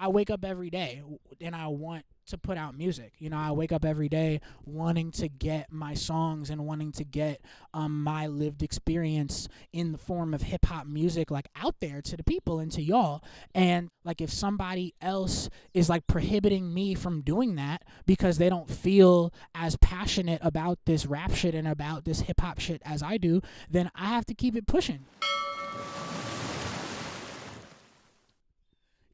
I wake up every day and I want to put out music. I wake up every day wanting to get my songs and wanting to get my lived experience in the form of hip hop music like out there to the people and to y'all. And like if somebody else is like prohibiting me from doing that because they don't feel as passionate about this rap shit and about this hip hop shit as I do, then I have to keep it pushing.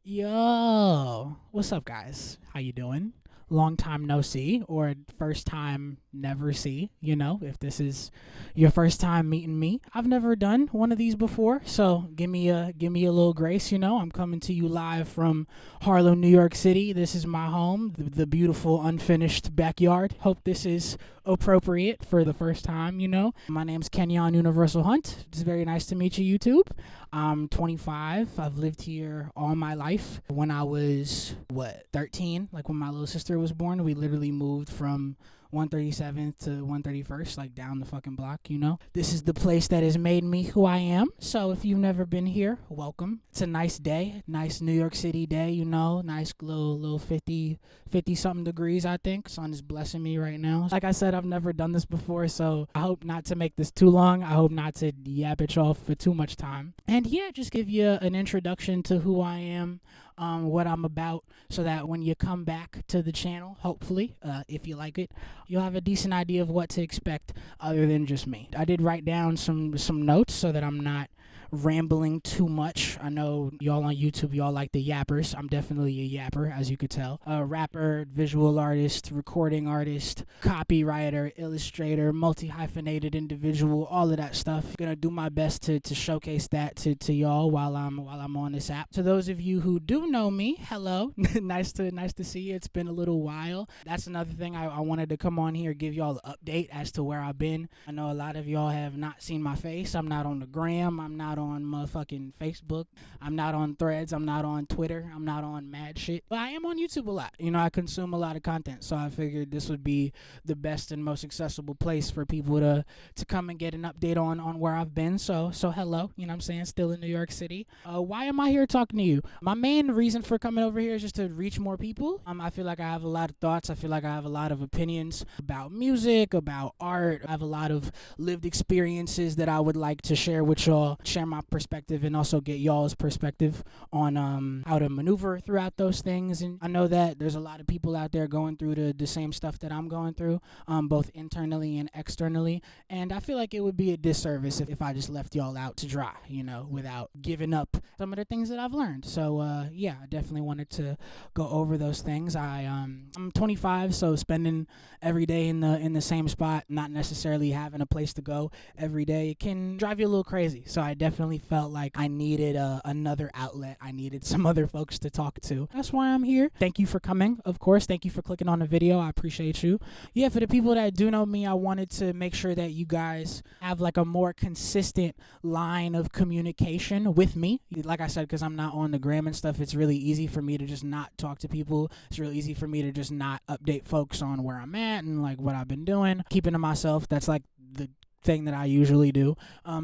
Yo, what's up, guys? How you doing? Long time no see, or first time never see. If this is your first time meeting me, I've never done one of these before, so give me a little grace. I'm coming to you live from Harlem, New York City. This is my home, the beautiful unfinished backyard. Hope this is appropriate for the first time. My name's Kenyon Universal Hunt. It's very nice to meet you, YouTube. I'm 25. I've lived here all my life. When I was 13, like when my little sister was born, we literally moved from 137th to 131st, like down the fucking block. This is the place that has made me who I am. So if you've never been here, welcome. It's a nice day, nice New York City day, nice little 50 something degrees, I think. Sun is blessing me right now. Like I said, I've never done this before, so I hope not to make this too long. I hope not to yap it off for too much time. And yeah, just give you an introduction to who I am, what I'm about, so that when you come back to the channel, hopefully, if you like it, you'll have a decent idea of what to expect other than just me. I did write down some notes so that I'm not rambling too much. I know y'all on YouTube, y'all like the yappers. I'm definitely a yapper, as you could tell. A rapper, visual artist, recording artist, copywriter, illustrator, multi-hyphenated individual, all of that stuff. Gonna do my best to showcase that to y'all while I'm on this app. To those of you who do know me, hello. nice to see you. It's been a little while. That's another thing I wanted to come on here, give y'all an update as to where I've been. I know a lot of y'all have not seen my face. I'm not on the gram. I'm not on motherfucking Facebook. I'm not on Threads. I'm not on Twitter. I'm not on mad shit. But I am on YouTube a lot. I consume a lot of content, so I figured this would be the best and most accessible place for people to come and get an update on where I've been. So hello. You know what I'm saying? Still in New York City. Why am I here talking to you? My main reason for coming over here is just to reach more people. I feel like I have a lot of thoughts. I feel like I have a lot of opinions about music, about art. I have a lot of lived experiences that I would like to share with y'all, share my perspective, and also get y'all's perspective on how to maneuver throughout those things. And I know that there's a lot of people out there going through the same stuff that I'm going through, both internally and externally. And I feel like it would be a disservice if I just left y'all out to dry, without giving up some of the things that I've learned. So yeah, I definitely wanted to go over those things. I'm 25, so spending every day in the same spot, not necessarily having a place to go every day, it can drive you a little crazy. So I definitely felt like I needed another outlet. I needed some other folks to talk to. That's why I'm here. Thank you for coming, of course. Thank you for clicking on the video. I appreciate you. Yeah, for the people that do know me, I wanted to make sure that you guys have like a more consistent line of communication with me. Like I said, because I'm not on the gram and stuff, it's really easy for me to just not talk to people. It's really easy for me to just not update folks on where I'm at and like what I've been doing. Keeping to myself, that's like the thing that I usually do.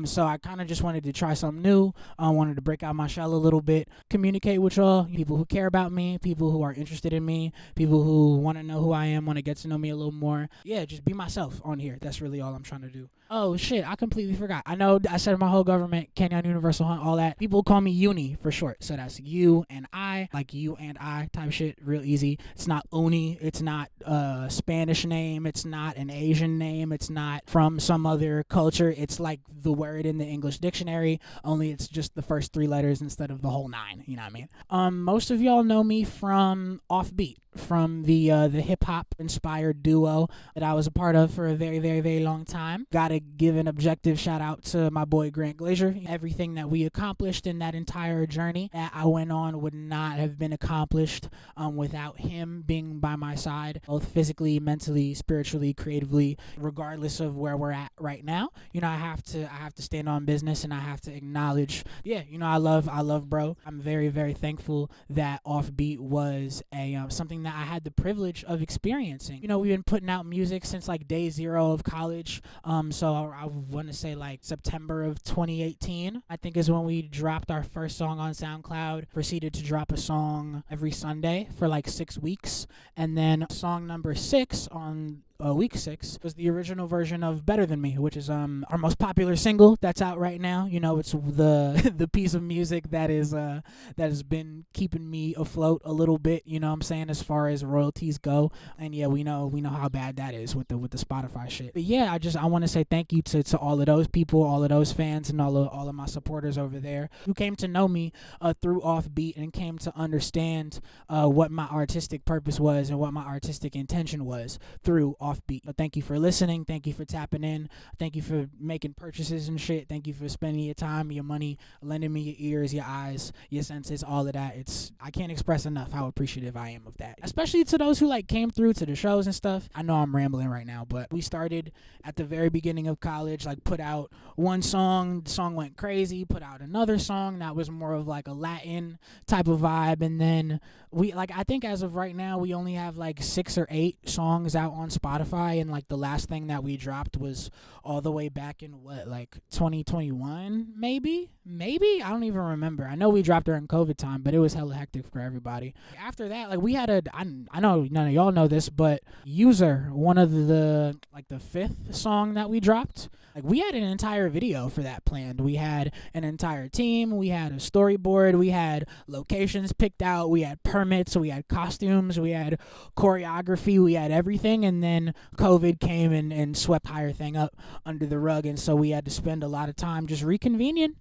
So I kind of just wanted to try something new. I wanted to break out my shell a little bit, communicate with y'all, people who care about me, people who are interested in me, people who want to know who I am, want to get to know me a little more. Yeah, just be myself on here. That's really all I'm trying to do. Oh shit, I completely forgot. I know I said my whole government, Kenyon Universal Hunt, all that. People call me Uni for short. So that's you and I, like you and I type shit, real easy. It's not Uni, it's not a Spanish name, it's not an Asian name, it's not from some other culture. It's like the word in the English dictionary, only it's just the first 3 letters instead of the whole 9, you know what I mean? Most of y'all know me from Offbeat, from the hip hop inspired duo that I was a part of for a very, very, very long time. Gotta give an objective shout out to my boy Grant Glazier. Everything that we accomplished in that entire journey that I went on would not have been accomplished without him being by my side, both physically, mentally, spiritually, creatively, regardless of where we're at right now. I have to stand on business, and I have to acknowledge, I love bro. I'm very, very thankful that Offbeat was a something something that I had the privilege of experiencing. We've been putting out music since like day zero of college. So I want to say like September of 2018, I think, is when we dropped our first song on SoundCloud. Proceeded to drop a song every Sunday for like 6 weeks. And then song number 6 on week 6 was the original version of Better Than Me, which is our most popular single that's out right now. It's the the piece of music that has been keeping me afloat a little bit, I'm saying, as far as royalties go. And yeah, we know how bad that is with the Spotify shit. But yeah, I want to say thank you to all of those people, all of those fans, and all of my supporters over there who came to know me through Offbeat and came to understand what my artistic purpose was and what my artistic intention was through Offbeat. But thank you for listening. Thank you for tapping in. Thank you for making purchases and shit. Thank you for spending your time, your money, lending me your ears, your eyes, your senses, all of that. I can't express enough how appreciative I am of that. Especially to those who like came through to the shows and stuff. I know I'm rambling right now, but we started at the very beginning of college, like put out one song, the song went crazy, put out another song that was more of like a Latin type of vibe, and then I think as of right now we only have like 6 or 8 songs out on Spotify, and like the last thing that we dropped was all the way back in 2021 maybe I don't even remember. I know we dropped during COVID time, but it was hella hectic for everybody. After that, we had I know none of y'all know this, but User, one of the 5th song that we dropped, we had an entire video for that planned. We had an entire team, we had a storyboard, we had locations picked out, we had permits, we had costumes, we had choreography, we had everything, and then COVID came and swept higher thing up under the rug, and so we had to spend a lot of time just reconvening,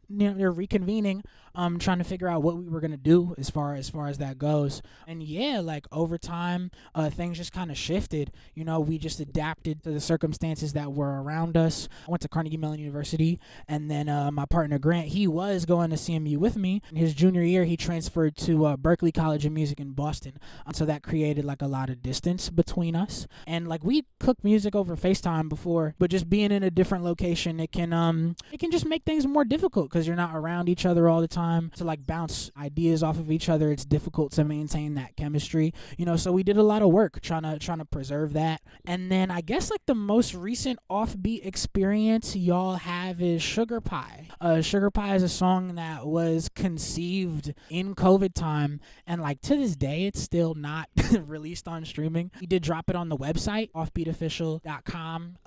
trying to figure out what we were gonna do as far as that goes. And yeah, over time, things just kind of shifted. We just adapted to the circumstances that were around us. I went to Carnegie Mellon University, and then my partner Grant, he was going to CMU with me. In his junior year, he transferred to Berklee College of Music in Boston, so that created a lot of distance between us. And we cooked music over FaceTime before, but just being in a different location, it can just make things more difficult because you're not around each other all the time to bounce ideas off of each other. It's difficult to maintain that chemistry, so we did a lot of work trying to preserve that. And then I guess the most recent Offbeat experience y'all have is Sugar Pie. Sugar Pie is a song that was conceived in COVID time, and to this day it's still not released on streaming. We did drop it on the website, offbeatofficial.com.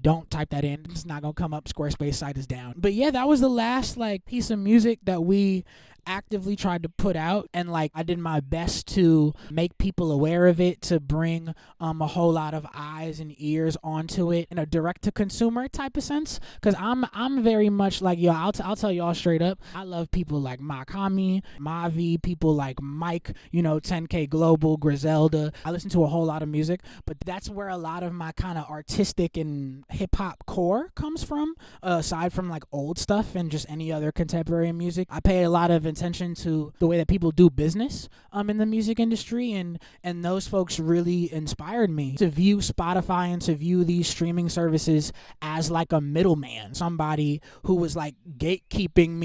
Don't type that in, it's not gonna come up. Squarespace site is down. But yeah, that was the last piece of music that we actively tried to put out, and I did my best to make people aware of it, to bring a whole lot of eyes and ears onto it in a direct to consumer type of sense, because I'm very much I'll tell y'all straight up, I love people like Makami, Mavi, people like Mike, 10K Global, Griselda. I listen to a whole lot of music, but that's where a lot of my kind of artistic and hip-hop core comes from, aside from old stuff and just any other contemporary music. I pay a lot of attention to the way that people do business in the music industry, and those folks really inspired me to view Spotify and to view these streaming services as a middleman, somebody who was gatekeeping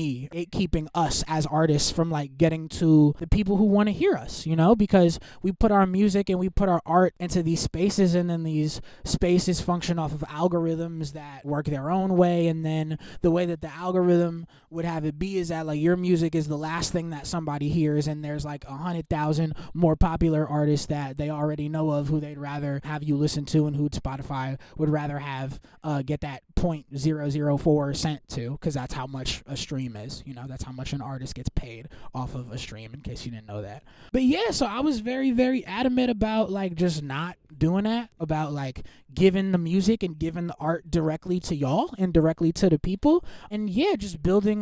us as artists from getting to the people who want to hear us, because we put our music and we put our art into these spaces, and then these spaces function off of algorithms that work their own way, and then the way that the algorithm would have it be is that your music is the last thing that somebody hears, and there's 100,000 more popular artists that they already know of who they'd rather have you listen to, and who Spotify would rather have get that 0.004 cent to, because that's how much a stream is. That's how much an artist gets paid off of a stream, in case you didn't know that. But yeah, so I was very, very adamant about just not doing that, about giving the music and giving the art directly to y'all and directly to the people, and yeah, just building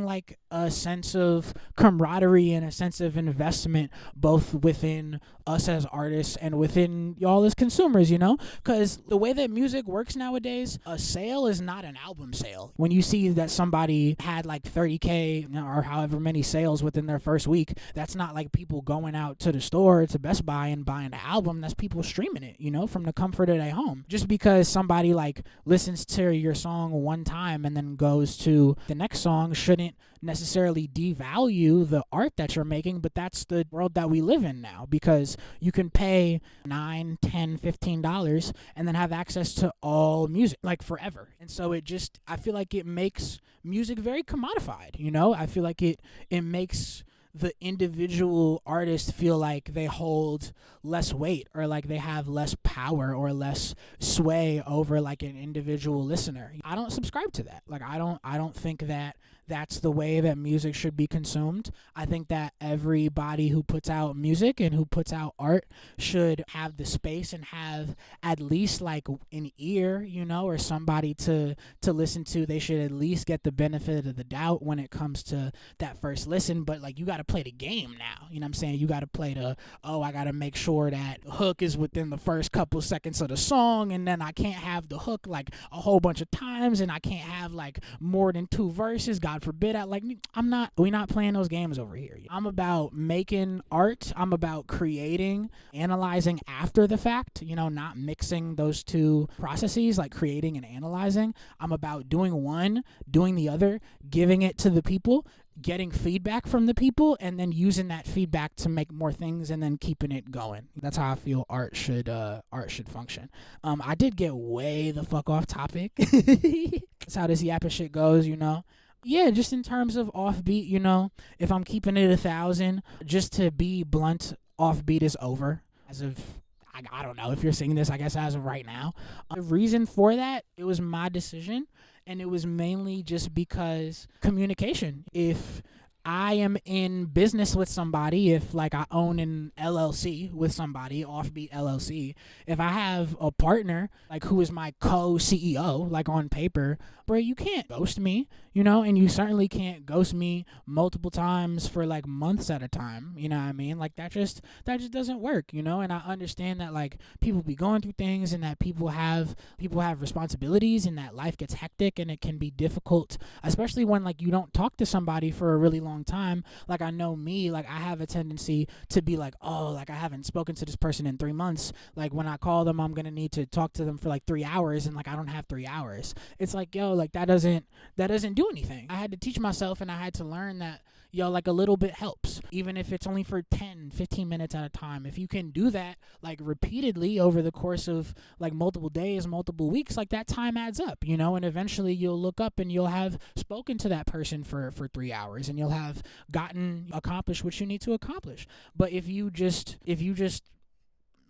a sense of camaraderie and a sense of investment, both within us as artists and within y'all as consumers, because the way that music works nowadays, a sale is not an album sale. When you see that somebody had 30K or however many sales within their first week, that's not people going out to the store, to Best Buy, and buying the album. That's people streaming it, from the comfort of their home. Just because somebody like listens to your song one time and then goes to the next song shouldn't necessarily devalue the art that you're making, but that's the world that we live in now, because you can pay $9, $10, $15 and then have access to all music like forever. And so I feel like it makes music very commodified, you know? I feel like it makes the individual artist feel like they hold less weight, or like they have less power or less sway over like an individual listener. I don't subscribe to that. Like I don't think that that's the way that music should be consumed. I think that everybody who puts out music and who puts out art should have the space and have at least like an ear, you know, or somebody to listen to. They should at least get the benefit of the doubt when it comes to that first listen. But like, you got to play the game now. You know what I'm saying? You got to play I got to make sure that hook is within the first couple seconds of the song, and then I can't have the hook like a whole bunch of times, and I can't have like more than 2 verses. God forbid. We're not playing those games over here. I'm about making art. I'm about creating, analyzing after the fact, you know, not mixing those two processes, like creating and analyzing. I'm about doing one, doing the other, giving it to the people, getting feedback from the people, and then using that feedback to make more things, and then keeping it going. That's how I feel art should function. I did get way the fuck off topic. That's how this yapping shit goes, you know. Yeah, just in terms of offbeat, you know, if I'm keeping it 1,000, just to be blunt, offbeat is over. As of, I don't know if you're seeing this, I guess as of right now. The reason for that, it was my decision, and it was mainly just because communication. If I am in business with somebody, if like I own an LLC with somebody, Offbeat LLC, if I have a partner like who is my co-CEO, like on paper, bro, you can't ghost me, you know, and you certainly can't ghost me multiple times for like months at a time, you know what I mean? Like that just doesn't work, you know. And I understand that like people be going through things, and that people have responsibilities, and that life gets hectic, and it can be difficult, especially when like you don't talk to somebody for a really long time. Like I know me, like I have a tendency to be like, oh, like I haven't spoken to this person in 3 months. Like when I call them, I'm gonna need to talk to them for like 3 hours, and like I don't have 3 hours. It's like, yo, like that doesn't do anything. I had to teach myself, and I had to learn that, yo, like a little bit helps, even if it's only for 10, 15 minutes at a time. If you can do that like repeatedly over the course of like multiple days, multiple weeks, like that time adds up, you know. And eventually you'll look up and you'll have spoken to that person for 3 hours, and you'll have accomplished what you need to accomplish. But if you just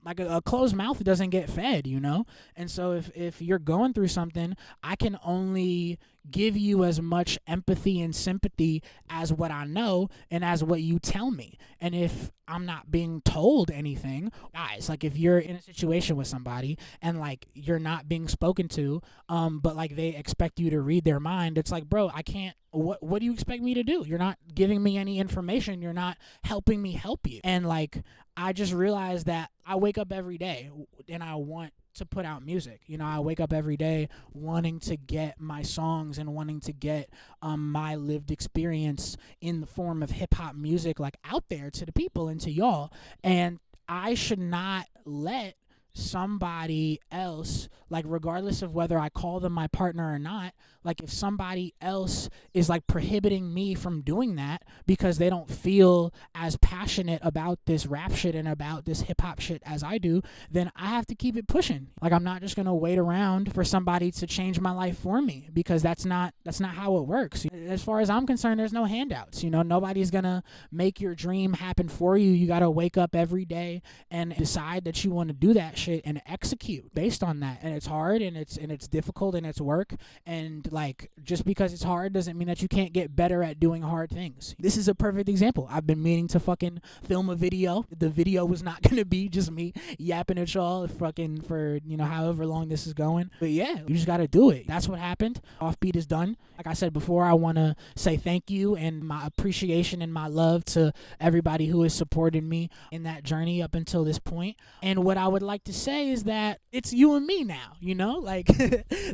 like a closed mouth doesn't get fed, you know? And so if you're going through something, I can only give you as much empathy and sympathy as what I know and as what you tell me. And if I'm not being told anything, guys, like if you're in a situation with somebody and like you're not being spoken to, but like they expect you to read their mind, it's like, bro, I can't. What do you expect me to do? You're not giving me any information. You're not helping me help you. And like, I just realized that I wake up every day and I want to put out music. You know, I wake up every day wanting to get my songs and wanting to get my lived experience in the form of hip hop music like out there to the people and to y'all. And I should not let somebody else, like regardless of whether I call them my partner or not, like if somebody else is like prohibiting me from doing that because they don't feel as passionate about this rap shit and about this hip hop shit as I do, then I have to keep it pushing. Like I'm not just gonna wait around for somebody to change my life for me, because that's not how it works. As far as I'm concerned, there's no handouts. You know, nobody's gonna make your dream happen for you. You gotta wake up every day and decide that you want to do that shit and execute based on that. And it's hard, and it's difficult, and it's work. And like, just because it's hard doesn't mean that you can't get better at doing hard things. This is a perfect example. I've been meaning to fucking film a video. The video was not gonna be just me yapping at y'all fucking for, you know, however long this is going. But yeah, you just gotta do it. That's what happened. Offbeat is done. Like I said before, I want to say thank you and my appreciation and my love to everybody who has supported me in that journey up until this point. And what I would like to say is that it's you and me now, you know? Like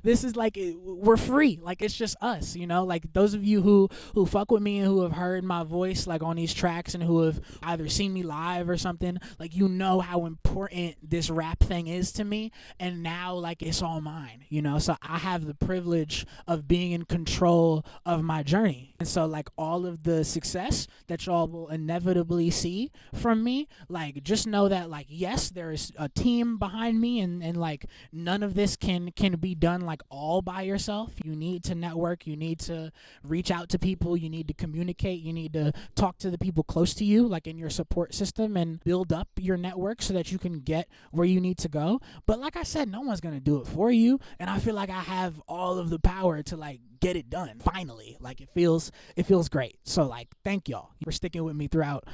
this is like we're free. Like it's just us, you know? Like those of you who fuck with me and who have heard my voice like on these tracks and who have either seen me live or something, like you know how important this rap thing is to me, and now like it's all mine, you know? So I have the privilege of being in control of my journey. And so like all of the success that y'all will inevitably see from me, like just know that like yes, there is a team behind me, and like none of this can be done like all by yourself. You need to network, you need to reach out to people, you need to communicate, you need to talk to the people close to you like in your support system and build up your network so that you can get where you need to go. But like I said, no one's gonna do it for you, and I feel like I have all of the power to like get it done finally. Like it feels great. So like thank y'all for sticking with me throughout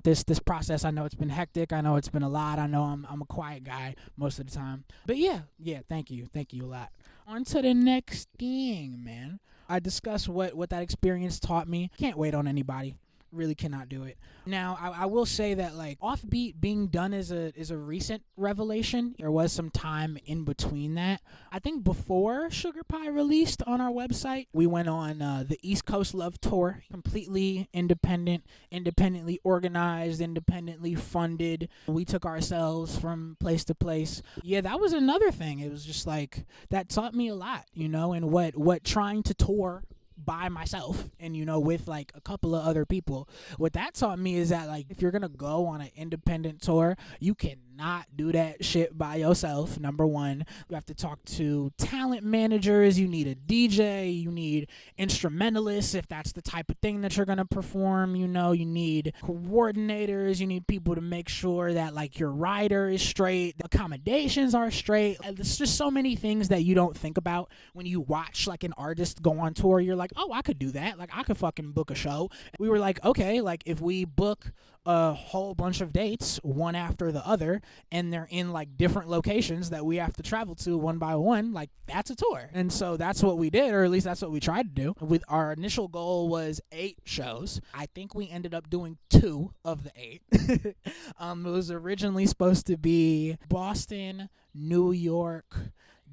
this process. I know it's been hectic, I know it's been a lot, I know I'm a quiet guy most of the time, but yeah, thank you a lot. On to the next thing, man. I discussed what that experience taught me. Can't wait on anybody. Really cannot do it. Now, I will say that like Offbeat being done is a recent revelation. There was some time in between that. I think before Sugar Pie released on our website, we went on the East Coast Love Tour, completely independently organized, independently funded. We took ourselves from place to place. Yeah, that was another thing. It was just like that taught me a lot, you know, and what trying to tour by myself and you know with like a couple of other people, what that taught me is that like if you're gonna go on an independent tour, you cannot do that shit by yourself. Number one, you have to talk to talent managers, you need a DJ, you need instrumentalists if that's the type of thing that you're gonna perform, you know, you need coordinators, you need people to make sure that like your rider is straight, the accommodations are straight. There's just so many things that you don't think about when you watch like an artist go on tour. You're like, oh, I could do that. Like I could fucking book a show. We were like, okay, like if we book a whole bunch of dates one after the other and they're in like different locations that we have to travel to one by one, like that's a tour. And so that's what we did, or at least that's what we tried to do. With our initial goal was 8 shows. I think we ended up doing 2 of the 8. It was originally supposed to be Boston, New York,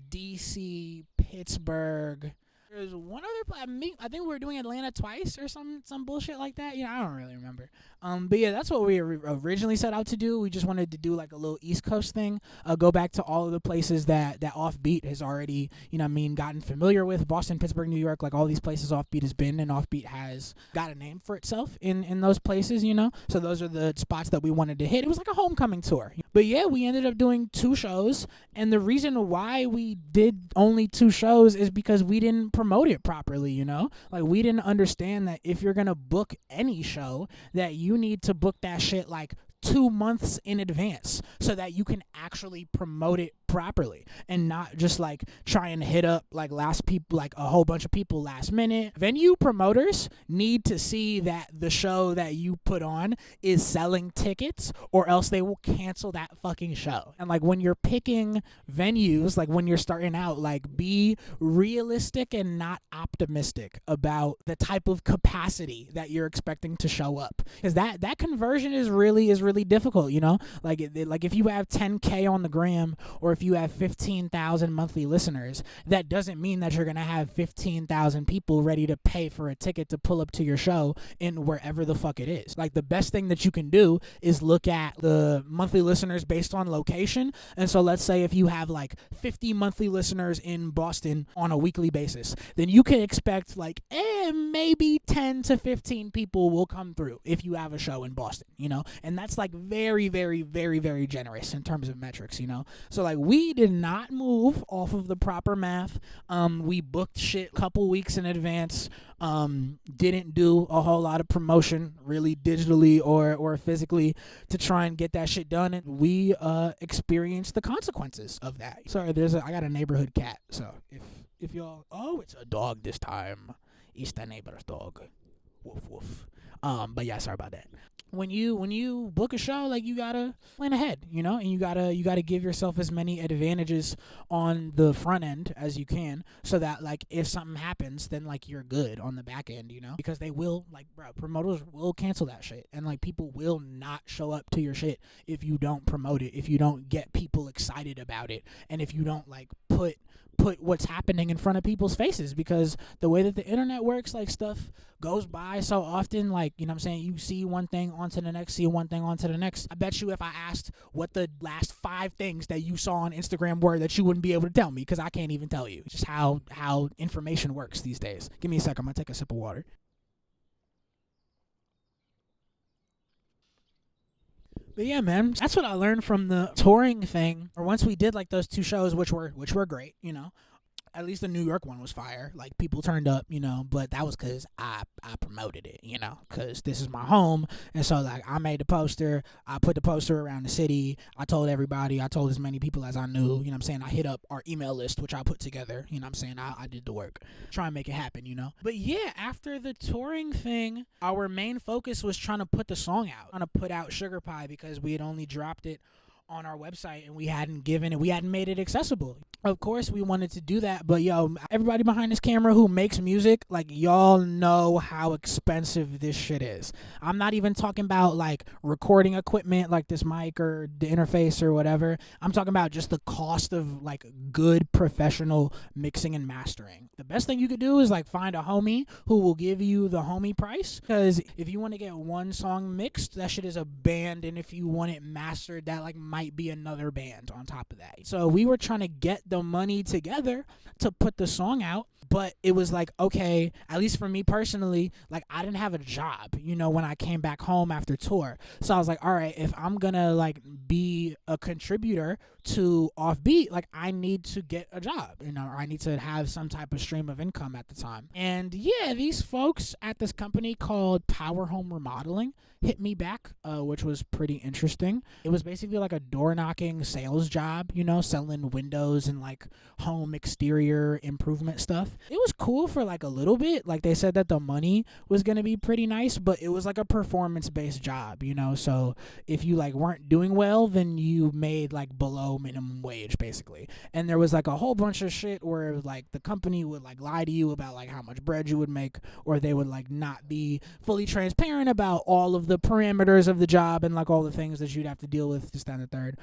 DC, Pittsburgh. There's one other. I think we were doing Atlanta twice or some bullshit like that. I don't really remember. But yeah, that's what we originally set out to do. We just wanted to do like a little East Coast thing. Go back to all of the places that Offbeat has already, gotten familiar with. Boston, Pittsburgh, New York, like all these places Offbeat has been, and Offbeat has got a name for itself in those places. So those are the spots that we wanted to hit. It was like a homecoming tour. But yeah, we ended up doing 2 shows, and the reason why we did only 2 shows is because we didn't promote it properly. Like we didn't understand that if you're gonna book any show, that you need to book that shit like 2 months in advance so that you can actually promote it properly and not just like try and hit up like a whole bunch of people last minute. Venue promoters need to see that the show that you put on is selling tickets, or else they will cancel that fucking show. And like when you're picking venues, like when you're starting out, like be realistic and not optimistic about the type of capacity that you're expecting to show up, because that conversion is really difficult. Like like if you have 10K on the gram, or if you have 15,000 monthly listeners, that doesn't mean that you're going to have 15,000 people ready to pay for a ticket to pull up to your show in wherever the fuck it is. Like the best thing that you can do is look at the monthly listeners based on location. And so let's say if you have like 50 monthly listeners in Boston on a weekly basis, then you can expect like maybe 10 to 15 people will come through if you have a show in Boston, and that's like very, very, very, very generous in terms of metrics, So like we did not move off of the proper math. We booked shit a couple weeks in advance. Didn't do a whole lot of promotion, really digitally or physically, to try and get that shit done, and we experienced the consequences of that. Sorry, I got a neighborhood cat, so if y'all, it's a dog this time. It's the neighbor's dog. Woof woof. But yeah, sorry about that. when you book a show, like, you gotta plan ahead, and you gotta give yourself as many advantages on the front end as you can, so that, like, if something happens, then, like, you're good on the back end, because they will, like, bro, promoters will cancel that shit, and, like, people will not show up to your shit if you don't promote it, if you don't get people excited about it, and if you don't, like, put what's happening in front of people's faces, because the way that the internet works, like, stuff goes by so often, like, what I'm saying, you see one thing onto the next, see one thing onto the next. I bet you if I asked what the last 5 things that you saw on Instagram were, that you wouldn't be able to tell me, because I can't even tell you. Just how information works these days. Give me a second, I'm gonna take a sip of water. But yeah, man, that's what I learned from the touring thing. Or once we did, like, those two shows, which were great, at least the New York one was fire. Like, people turned up, but that was because I promoted it, because this is my home. And so, like, I made the poster. I put the poster around the city. I told everybody. I told as many people as I knew. I hit up our email list, which I put together. I did the work. Try and make it happen, But yeah, after the touring thing, our main focus was trying to put the song out. Trying to put out Sugar Pie, because we had only dropped it on our website, and we hadn't made it accessible. Of course, we wanted to do that, but everybody behind this camera who makes music, like, y'all know how expensive this shit is. I'm not even talking about, like, recording equipment like this mic or the interface or whatever. I'm talking about just the cost of, like, good professional mixing and mastering. The best thing you could do is, like, find a homie who will give you the homie price, because if you want to get one song mixed, that shit is a band, and if you want it mastered, that, like, might be another band on top of that. So we were trying to get the money together to put the song out, but it was like, okay, at least for me personally, like, I didn't have a job, when I came back home after tour. So I was like, all right, if I'm gonna, like, be a contributor to Offbeat, like, I need to get a job, or I need to have some type of stream of income at the time. And yeah, these folks at this company called Power Home Remodeling hit me back, which was pretty interesting. It was basically like a door knocking sales job, selling windows and, like, home exterior improvement stuff. It was cool for, like, a little bit. Like, they said that the money was going to be pretty nice, but it was like a performance based job, so if you, like, weren't doing well, then you made, like, below minimum wage, basically. And there was, like, a whole bunch of shit where, like, the company would, like, lie to you about, like, how much bread you would make, or they would, like, not be fully transparent about all of the parameters of the job and, like, all the things that you'd have to deal with, this, that, and the third.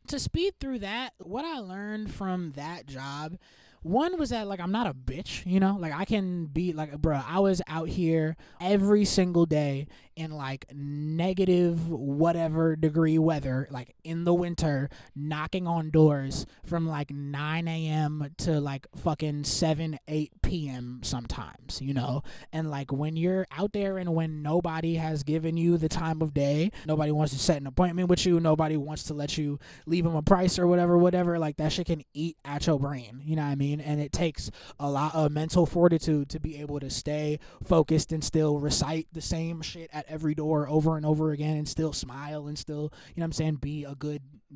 To speed through that, what I learned from that job, one was that, like, I'm not a bitch, like, I can be like, bro, I was out here every single day in, like, negative whatever degree weather, like, in the winter, knocking on doors from, like, 9 a.m. to, like, fucking 8 p.m. sometimes, and, like, when you're out there and when nobody has given you the time of day, nobody wants to set an appointment with you, nobody wants to let you leave them a price or whatever, like, that shit can eat at your brain, you know what I mean? And it takes a lot of mental fortitude to be able to stay focused and still recite the same shit at every door over and over again, and still smile, and still,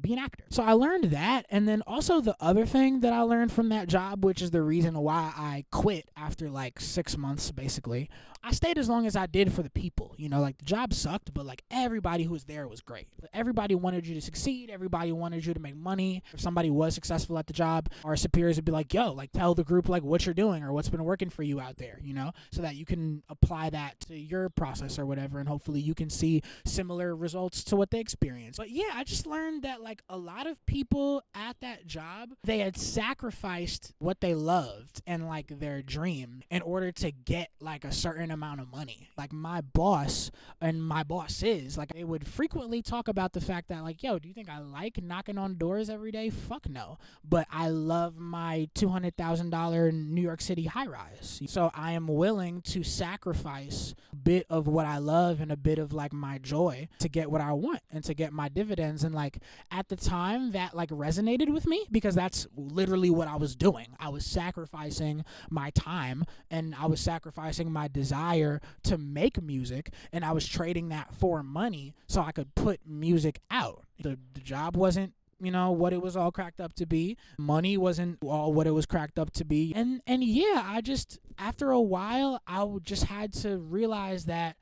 be an actor. So I learned that. And then also the other thing that I learned from that job, which is the reason why I quit after, like, 6 months, basically, I stayed as long as I did for the people. Like, the job sucked, but, like, everybody who was there was great. Everybody wanted you to succeed. Everybody wanted you to make money. If somebody was successful at the job, our superiors would be like, yo, like, tell the group, like, what you're doing or what's been working for you out there, so that you can apply that to your process or whatever, and hopefully you can see similar results to what they experience. But yeah, I just learned that, like, a lot of people at that job, they had sacrificed what they loved and, like, their dream in order to get, like, a certain amount of money. Like, my boss and my bosses, like, they would frequently talk about the fact that, like, yo, do you think I like knocking on doors every day? Fuck no. But I love my $200,000 New York City high rise. So I am willing to sacrifice a bit of what I love and a bit of, like, my joy to get what I want and to get my dividends. And, like, at the time, that, like, resonated with me, because that's literally what I was doing. I was sacrificing my time, and I was sacrificing my desire to make music, and I was trading that for money so I could put music out. The job wasn't, what it was all cracked up to be. Money wasn't all what it was cracked up to be. And yeah, I just, after a while, I just had to realize that,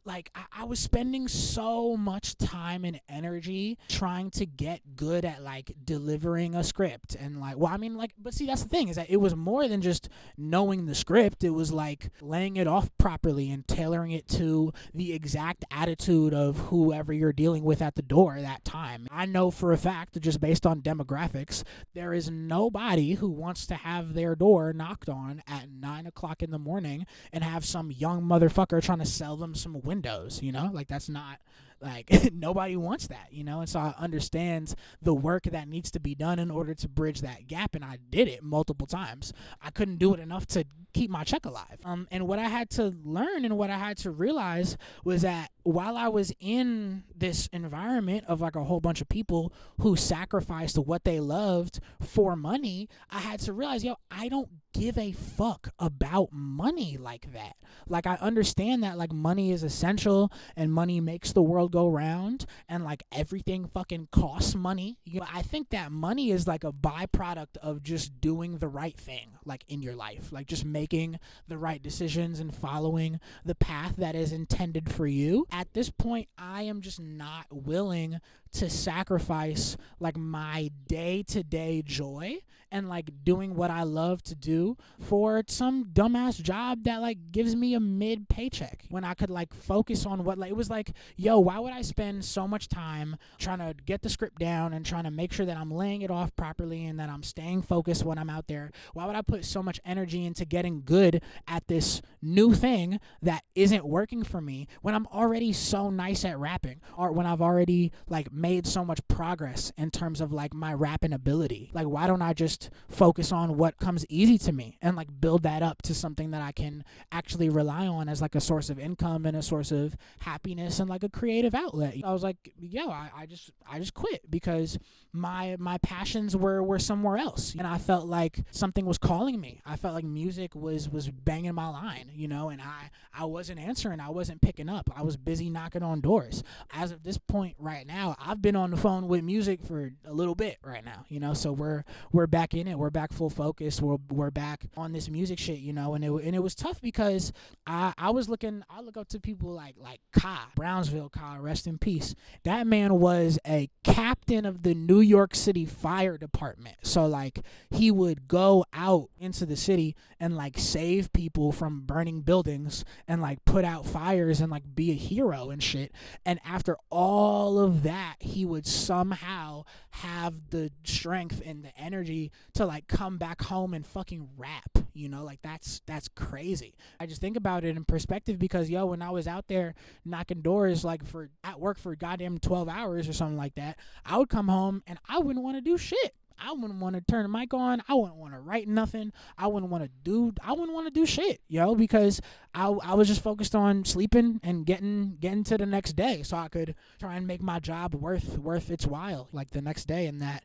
like I was spending so much time and energy trying to get good at like delivering a script and like, well, I mean, like, but see, that's the thing, is that it was more than just knowing the script. It was like laying it off properly and tailoring it to the exact attitude of whoever you're dealing with at the door that time. I know for a fact, just based on demographics, there is nobody who wants to have their door knocked on at 9 o'clock in the morning and have some young motherfucker trying to sell them some windows, you know? Like, that's not, like, nobody wants that, you know? And so I understand the work that needs to be done in order to bridge that gap, and I did it multiple times. I couldn't do it enough to keep my check alive. And what I had to learn and what I had to realize was that while I was in this environment of like a whole bunch of people who sacrificed what they loved for money, I had to realize, yo, I don't give a fuck about money like that. Like, I understand that like money is essential and money makes the world go round and like everything fucking costs money. You know, I think that money is like a byproduct of just doing the right thing, like in your life, like just making the right decisions and following the path that is intended for you. At this point, I am just not willing to sacrifice like my day-to-day joy and like doing what I love to do for some dumbass job that like gives me a mid paycheck, when I could like focus on what, like, it was like, yo, why would I spend so much time trying to get the script down and trying to make sure that I'm laying it off properly and that I'm staying focused when I'm out there? Why would I put so much energy into getting good at this new thing that isn't working for me when I'm already so nice at rapping, or when I've already like made so much progress in terms of like my rapping ability? Like, why don't I just focus on what comes easy to me and like build that up to something that I can actually rely on as like a source of income and a source of happiness and like a creative outlet? I was like, yo, I just quit because my passions were somewhere else, and I felt like something was calling me. I felt like music was banging my line, you know, and I wasn't answering. I wasn't picking up. I was busy knocking on doors. As of this point right now, I've been on the phone with music for a little bit right now, you know, so we're back in it. We're back full focus. We're back on this music shit, you know, and it was tough because I look up to people like Ka, Brownsville Ka, rest in peace. That man was a captain of the New York City Fire Department. So like he would go out into the city and like save people from burning buildings and like put out fires and like be a hero and shit. And after all of that, he would somehow have the strength and the energy to like come back home and fucking rap, you know? Like that's crazy. I just think about it in perspective because, yo, when I was out there knocking doors like at work for goddamn 12 hours or something like that, I would come home and I wouldn't want to do shit. I wouldn't want to turn the mic on. I wouldn't want to write nothing. I wouldn't want to do shit, yo, because I was just focused on sleeping and getting to the next day so I could try and make my job worth its while like the next day, and that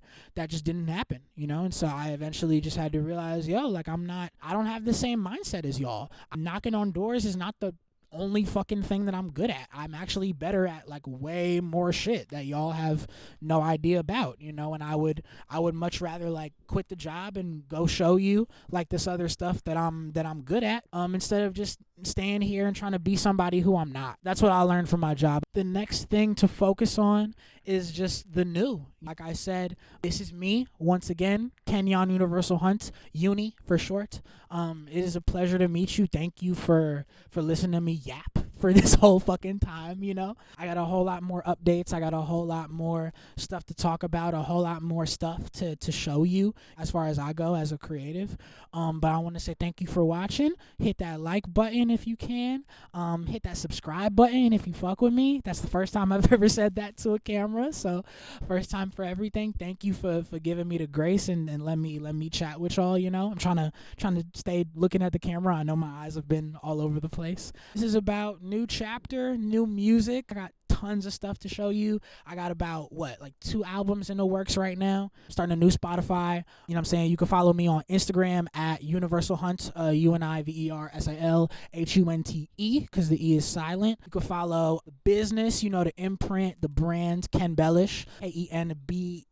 just didn't happen, you know? And so I eventually just had to realize, yo, like I don't have the same mindset as y'all. Knocking on doors is not the only fucking thing that I'm good at. I'm actually better at like way more shit that y'all have no idea about, you know? And I would much rather like quit the job and go show you like this other stuff that I'm good at, instead of just staying here and trying to be somebody who I'm not. That's what I learned from my job. The next thing to focus on is just the new. Like I said, this is me once again, Kenyon Universal Hunt, Uni for short. It is a pleasure to meet you. Thank you for listening to me yap for this whole fucking time, you know? I got a whole lot more updates. I got a whole lot more stuff to talk about, a whole lot more stuff to show you as far as I go as a creative. But I want to say thank you for watching. Hit that like button if you can. Hit that subscribe button if you fuck with me. That's the first time I've ever said that to a camera, so first time for everything. Thank you for giving me the grace and let me chat with y'all, you know? I'm trying to stay looking at the camera. I know my eyes have been all over the place. This is about new chapter, new music. I got tons of stuff to show you. I got about, like 2 albums in the works right now. Starting a new Spotify. You know what I'm saying? You can follow me on Instagram at Universal Hunt, UNIVERSALHUNTE, because the E is silent. You can follow the business, the imprint, the brand, Ken Bellish, KenBellish.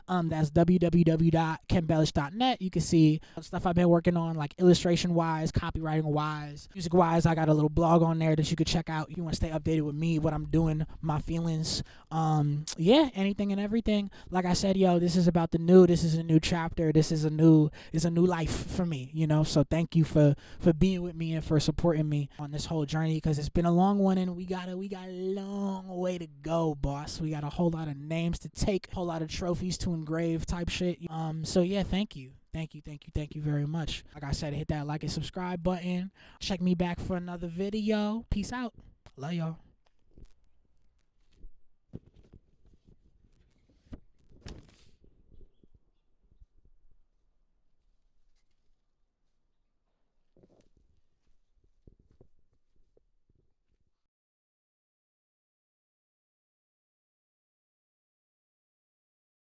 That's www.kenbellish.net. You can see stuff I've been working on, like illustration-wise, copywriting-wise, music-wise. I got a little blog on there that you could check out if you want to stay updated with me, what I'm doing, my feelings. Anything and everything. Like I said, this is about the new. This is a new chapter. This is a new life for me, So thank you for being with me and for supporting me on this whole journey, because it's been a long one, and we got a long way to go, boss. We got a whole lot of names to take, a whole lot of trophies to engrave type shit. Thank you. Thank you very much. Like I said, hit that like and subscribe button. Check me back for another video. Peace out. Love y'all.